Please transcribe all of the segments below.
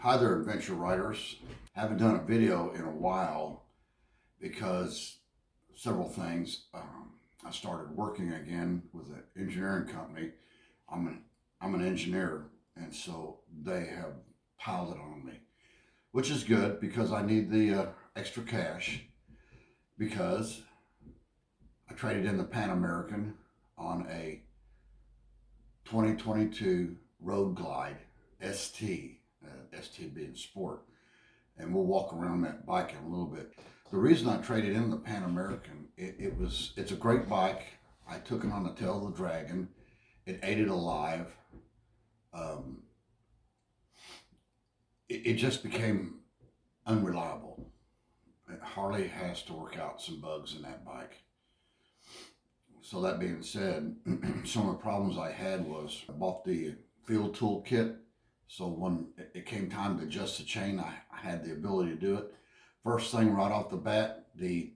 Hi there, adventure riders. Haven't done a video in a while because several things. I started working again with an engineering company. I'm an engineer, and so they have piled it on me, which is good because I need the extra cash because I traded in the Pan American on a 2022 Road Glide ST. ST being sport, and we'll walk around that bike in a little bit. The reason I traded in the Pan American, it's a great bike. I took it on the tail of the dragon. It ate it alive. It just became unreliable. Harley has to work out some bugs in that bike. So that being said, some of the problems I had was I bought the field tool kit. So when it came time to adjust the chain, I had the ability to do it. First thing right off the bat, the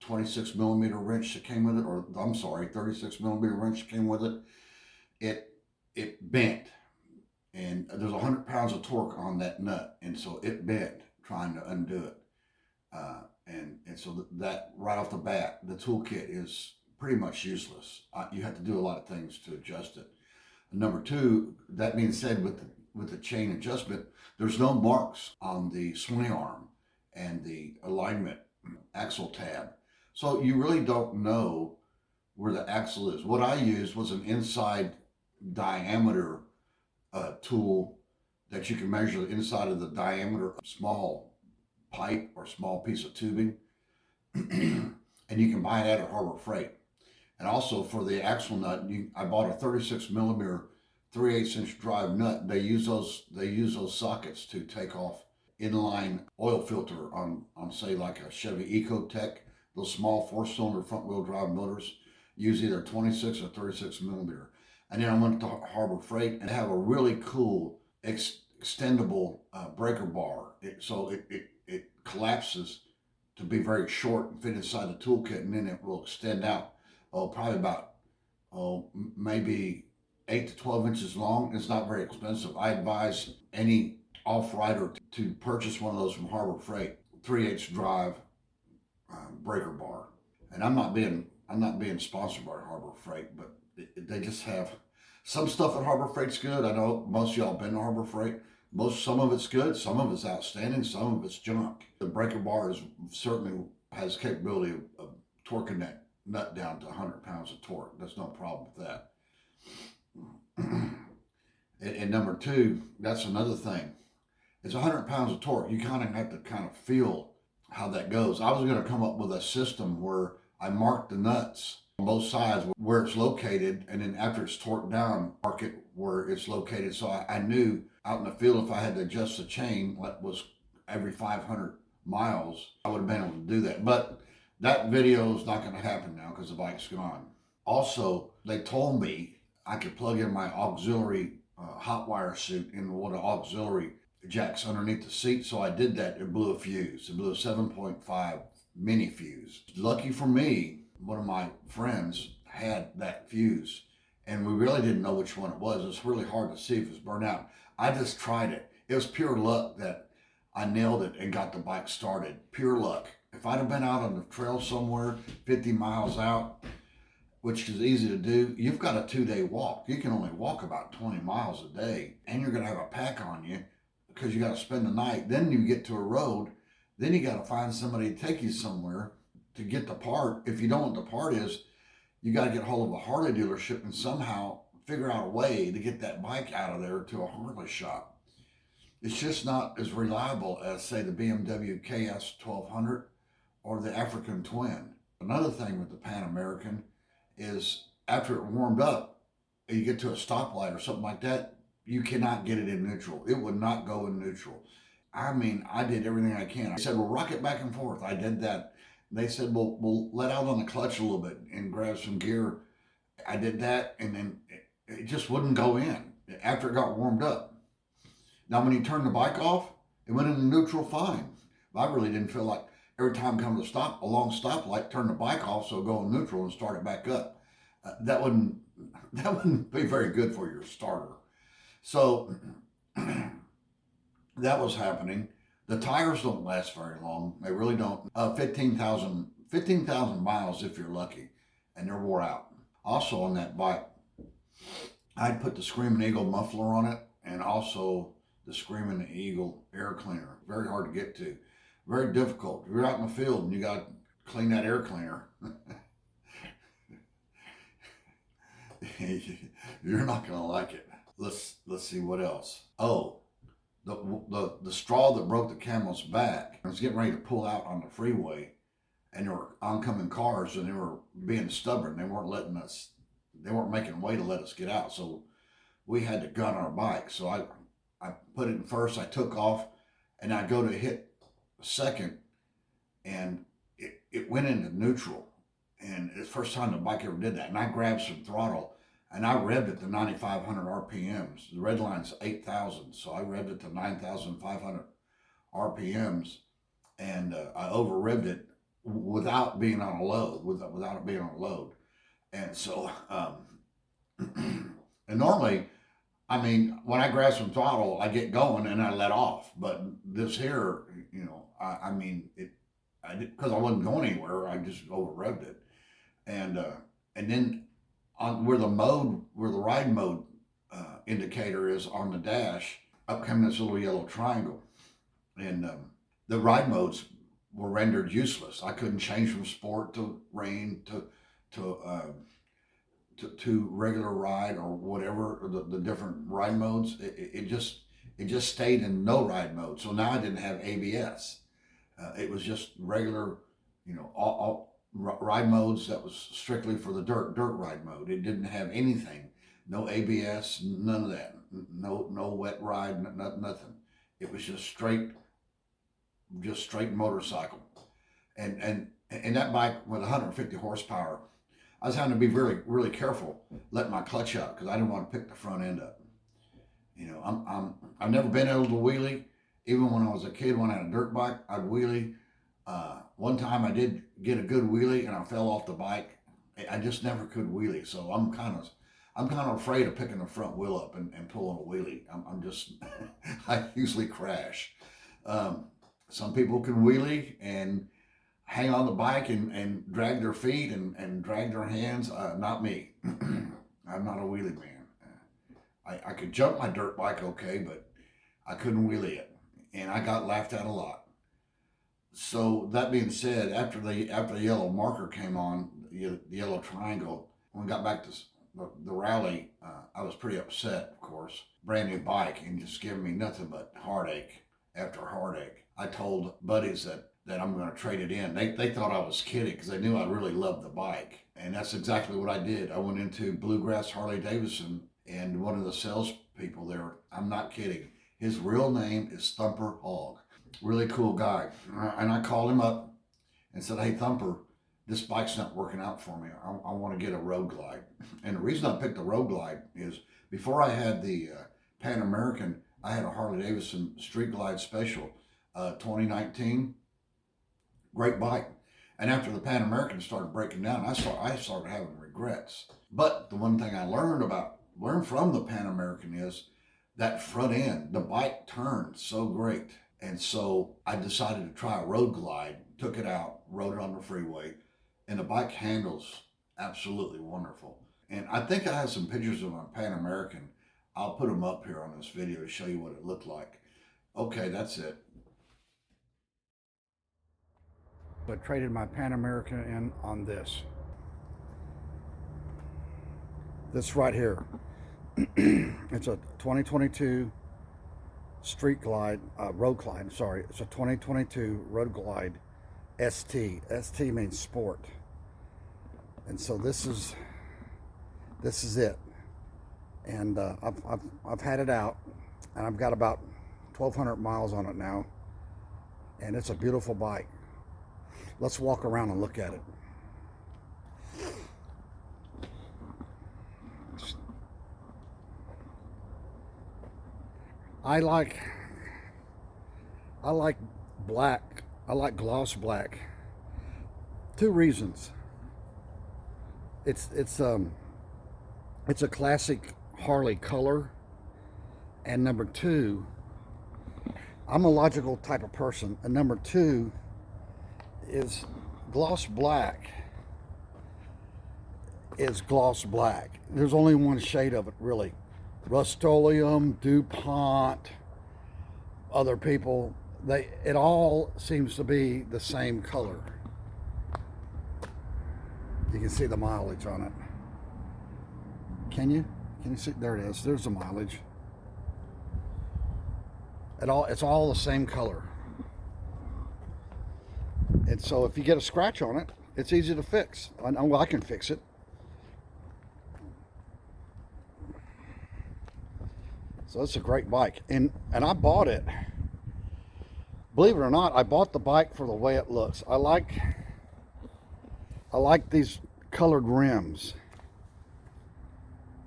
26 millimeter wrench that came with it, or I'm sorry, 36 millimeter wrench that came with it, it bent. And there's 100 pounds of torque on that nut. And so it bent trying to undo it. And so that right off the bat, the toolkit is pretty much useless. You have to do a lot of things to adjust it. Number two, that being said, with the chain adjustment, there's no marks on the swing arm and the alignment axle tab. So you really don't know where the axle is. What I used was an inside diameter tool that you can measure the inside of the diameter of a small pipe or small piece of tubing. And you can buy that at Harbor Freight. And also for the axle nut, I bought a 36 millimeter 3/8 inch drive nut. They use those sockets to take off inline oil filter on say like a Chevy Ecotec. Those small 4-cylinder front wheel drive motors use either 26 or 36 millimeter. And then I went to Harbor Freight and have a really cool extendable breaker bar. So it collapses to be very short and fit inside the toolkit, and then it will extend out. Probably about maybe 8 to 12 inches long. It's not very expensive. I advise any off-rider to purchase one of those from Harbor Freight, 3/8 drive breaker bar. And I'm not being sponsored by Harbor Freight, but they just have some stuff at Harbor Freight's good. I know most of y'all been to Harbor Freight. Some of it's good, some of it's outstanding, some of it's junk. The breaker bar certainly has capability of torquing that nut down to 100 pounds of torque. There's no problem with that. And number two, that's another thing. It's 100 pounds of torque. You kind of have to feel how that goes. I was going to come up with a system where I mark the nuts on both sides where it's located, and then after it's torqued down, mark it where it's located. So I knew out in the field if I had to adjust the chain, that was every 500 miles, I would have been able to do that. But that video is not going to happen now because the bike's gone. Also, they told me I could plug in my auxiliary hot wire suit in one of the auxiliary jacks underneath the seat. So I did that. It blew a fuse. It blew a 7.5 mini fuse. Lucky for me, one of my friends had that fuse, and we really didn't know which one it was. It was really hard to see if it was burnt out. I just tried it. It was pure luck that I nailed it and got the bike started. Pure luck. If I'd have been out on the trail somewhere 50 miles out, which is easy to do, you've got a 2-day walk. You can only walk about 20 miles a day, and you're going to have a pack on you because you got to spend the night. Then you get to a road, then you got to find somebody to take you somewhere to get the part. If you don't know what the part is, you got to get a hold of a Harley dealership and somehow figure out a way to get that bike out of there to a Harley shop. It's just not as reliable as, say, the BMW KS 1200 or the African Twin. Another thing with the Pan American is after it warmed up, you get to a stoplight or something like that, you cannot get it in neutral. It would not go in neutral. I mean, I did everything I can. I said, well, rock it back and forth. I did that. They said, well, we'll let out on the clutch a little bit and grab some gear. I did that, and then it just wouldn't go in after it got warmed up. Now, when you turn the bike off, it went into neutral fine. But I really didn't feel like every time I come to a long stoplight, turn the bike off so go in neutral and start it back up. That wouldn't be very good for your starter. So that was happening. The tires don't last very long. They really don't. 15,000 miles if you're lucky, and they're wore out. Also on that bike, I'd put the Screaming Eagle muffler on it, and also the Screaming Eagle air cleaner. Very hard to get to. Very difficult. You're out in the field and you got to clean that air cleaner. You're not gonna like it. Let's see what else. Oh, the straw that broke the camel's back. I was getting ready to pull out on the freeway, and there were oncoming cars, and they were being stubborn. They weren't letting us. They weren't making way to let us get out. So we had to gun our bike. So I put it in first. I took off, and I go to hit second, and it went into neutral. And it's the first time the bike ever did that. And I grabbed some throttle, and I revved it to 9,500 RPMs. The red line's 8,000, so I revved it to 9,500 RPMs, and I over revved it without being on a load, without it being on a load. And so, and normally, I mean, when I grab some throttle, I get going and I let off. But this here, you know, I mean, I did, because I wasn't going anywhere. I just over revved it, and then on where the ride mode indicator is on the dash, up came this little yellow triangle, and the ride modes were rendered useless. I couldn't change from sport to rain to regular ride or whatever, the different ride modes. It just stayed in no ride mode. So now I didn't have ABS. It was just regular, you know, all ride modes that was strictly for the dirt ride mode. It didn't have anything, no ABS, none of that, no wet ride, nothing. It was just straight motorcycle, and that bike with 150 horsepower, I was having to be really careful letting my clutch out because I didn't want to pick the front end up. You know, I've never been able to wheelie. Even when I was a kid, when I had a dirt bike, I'd wheelie. One time I did get a good wheelie and I fell off the bike. I just never could wheelie, so I'm kind of afraid of picking the front wheel up and pulling a wheelie. I'm just I usually crash. Some people can wheelie and hang on the bike and drag their feet and drag their hands. Not me. I'm not a wheelie man. I could jump my dirt bike okay, but I couldn't wheelie it, and I got laughed at a lot. So that being said, after the yellow marker came on, the yellow triangle, when we got back to the rally, I was pretty upset, of course. Brand new bike and just giving me nothing but heartache after heartache. I told buddies that I'm going to trade it in. They thought I was kidding because they knew I really loved the bike. And that's exactly what I did. I went into Bluegrass Harley Davidson, and one of the salespeople there, I'm not kidding, his real name is Thumper Hogg. Really cool guy. And I called him up and said, hey, Thumper, this bike's not working out for me. I want to get a Road Glide. And the reason I picked the Road Glide is before I had the Pan American, I had a Harley Davidson Street Glide Special 2019. Great bike. And after the Pan American started breaking down, I started having regrets. But the one thing I learned from the Pan American is that front end, the bike turned so great. And so I decided to try a Road Glide, took it out, rode it on the freeway, and the bike handles absolutely wonderful. And I think I have some pictures of my Pan American. I'll put them up here on this video to show you what it looked like. Okay, that's it. But traded my Pan American in on this. This right here. It's a 2022 Street Glide, Road Glide, sorry. It's a 2022 Road Glide ST. ST means sport. And so this is it. And I've had it out, and I've got about 1,200 miles on it now. And it's a beautiful bike. Let's walk around and look at it. I like black. I like gloss black. Two reasons. It's a classic Harley color, and number two, I'm a logical type of person. And number two is gloss black is gloss black. There's only one shade of it, really. Rust-Oleum, DuPont, other people, it all seems to be the same color. You can see the mileage on it. Can you? Can you see? There it is. There's the mileage. It's all the same color. And so if you get a scratch on it, it's easy to fix. Well, I can fix it. So it's a great bike. And I bought it. Believe it or not, I bought the bike for the way it looks. I like these colored rims.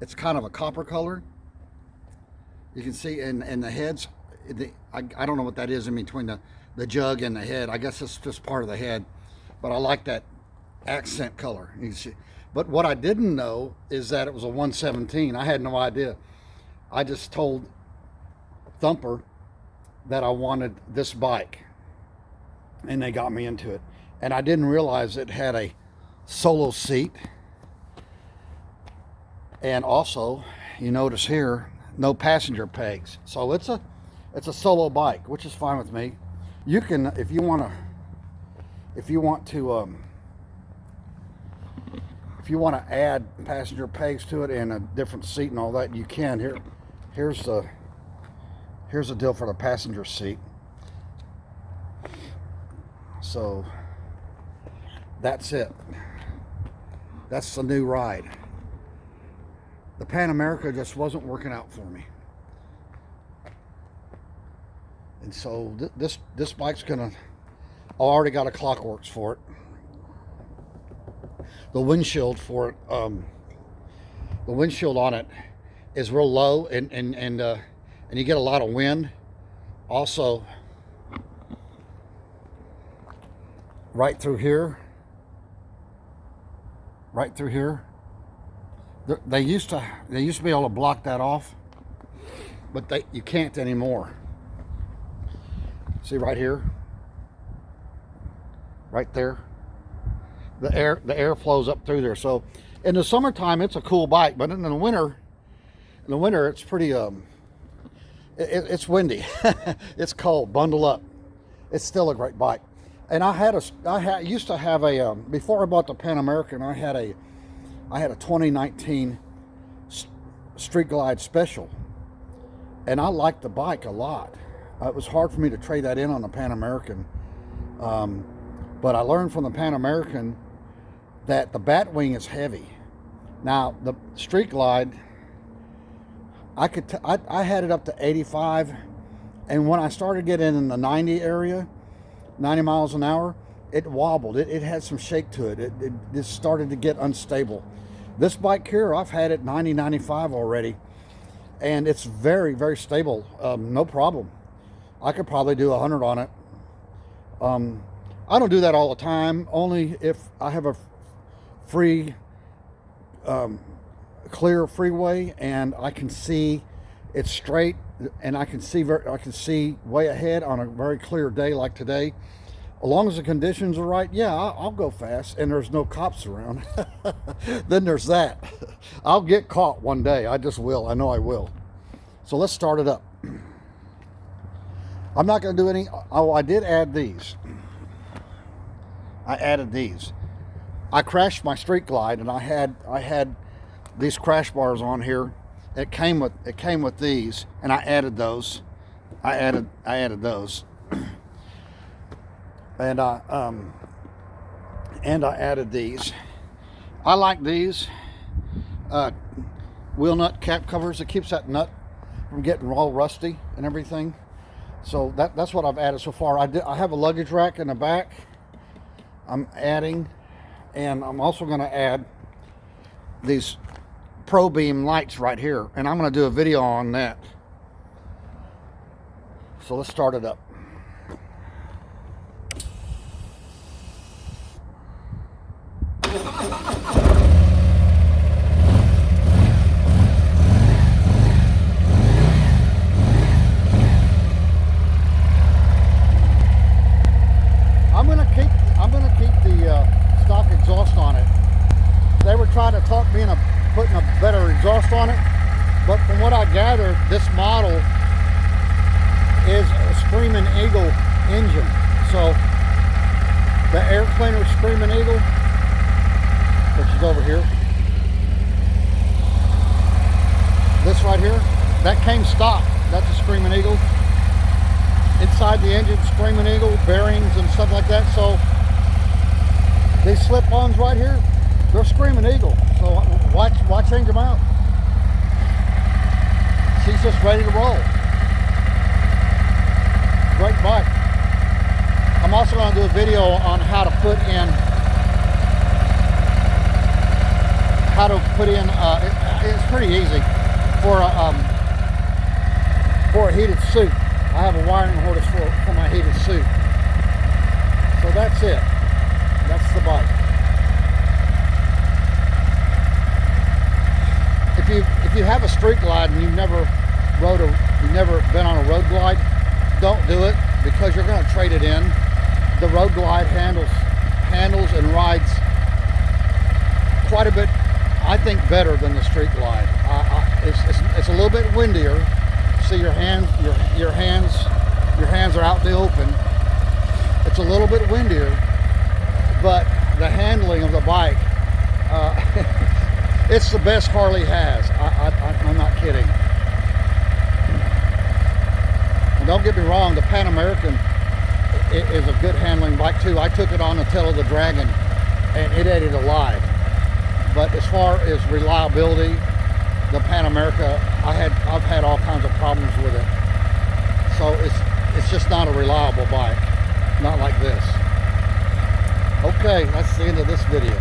It's kind of a copper color. You can see in the heads, I don't know what that is in between the jug and the head. I guess it's just part of the head, but I like that accent color. You can see. But what I didn't know is that it was a 117. I had no idea. I just told Thumper that I wanted this bike, and they got me into it. And I didn't realize it had a solo seat. And also, you notice here, no passenger pegs. So it's a solo bike, which is fine with me. You can, if you want to add passenger pegs to it and a different seat and all that, you can. Here's the deal for the passenger seat. So that's it. That's the new ride. The Pan America just wasn't working out for me. And so this bike's gonna, I already got a Clockworks for it. The windshield for it, the windshield on it is real low, and you get a lot of wind. Also, right through here, they used to be able to block that off, but you can't anymore. See right here, right there, the air flows up through there. So in the summertime it's a cool bike, but in the winter it's pretty it's windy. It's cold. Bundle up. It's still a great bike. And I used to have a before I bought the Pan American, I had a 2019 Street Glide Special, and I liked the bike a lot. It was hard for me to trade that in on the Pan American, but I learned from the Pan American that the Batwing is heavy. Now the Street Glide, I had it up to 85, and when I started getting in the 90 area, 90 miles an hour, it wobbled. It had some shake to it. It just started to get unstable. This bike here, I've had it 90, 95 already, and it's very, very stable. No problem. I could probably do 100 on it. I don't do that all the time, only if I have a free, clear freeway and I can see it's straight, and I can see way ahead on a very clear day like today. As long as the conditions are right, yeah, I'll go fast and there's no cops around. Then there's that. I'll get caught one day. I just will. I know I will. So let's start it up. I'm not going to do any. Oh, I did add these. I added these. I crashed my Street Glide, and I had these crash bars on here. It came with these, and I added those. I added those. And I added these. I like these wheel nut cap covers. It keeps that nut from getting all rusty and everything. So that's what I've added so far. I have a luggage rack in the back. I'm adding, and I'm also going to add these Pro Beam lights right here, and I'm going to do a video on that. So let's start it up. Screaming Eagle engine. So the air cleaner Screaming Eagle, which is over here, this right here, that came stock. That's a Screaming Eagle. Inside the engine, Screaming Eagle, bearings and stuff like that. So these slip-ons right here, they're Screaming Eagle. So why change them out? She's just ready to roll. Great bike. I'm also going to do a video on how to put in it's pretty easy for a heated suit. I have a wiring harness for my heated suit. So that's it. That's the bike. If you have a street glide and you've never been on a road glide, don't do it, because you're going to trade it in. The road glide handles and rides quite a bit, I think, better than the street glide. It's a little bit windier. See, your hands are out in the open. It's a little bit windier, but the handling of the bike, it's the best Harley has. I'm not kidding. And don't get me wrong, the Pan American is a good handling bike too. I took it on the tail of the Dragon, and it ate it alive. But as far as reliability, the Pan America, I've had all kinds of problems with it. So it's just not a reliable bike, not like this. Okay, that's the end of this video.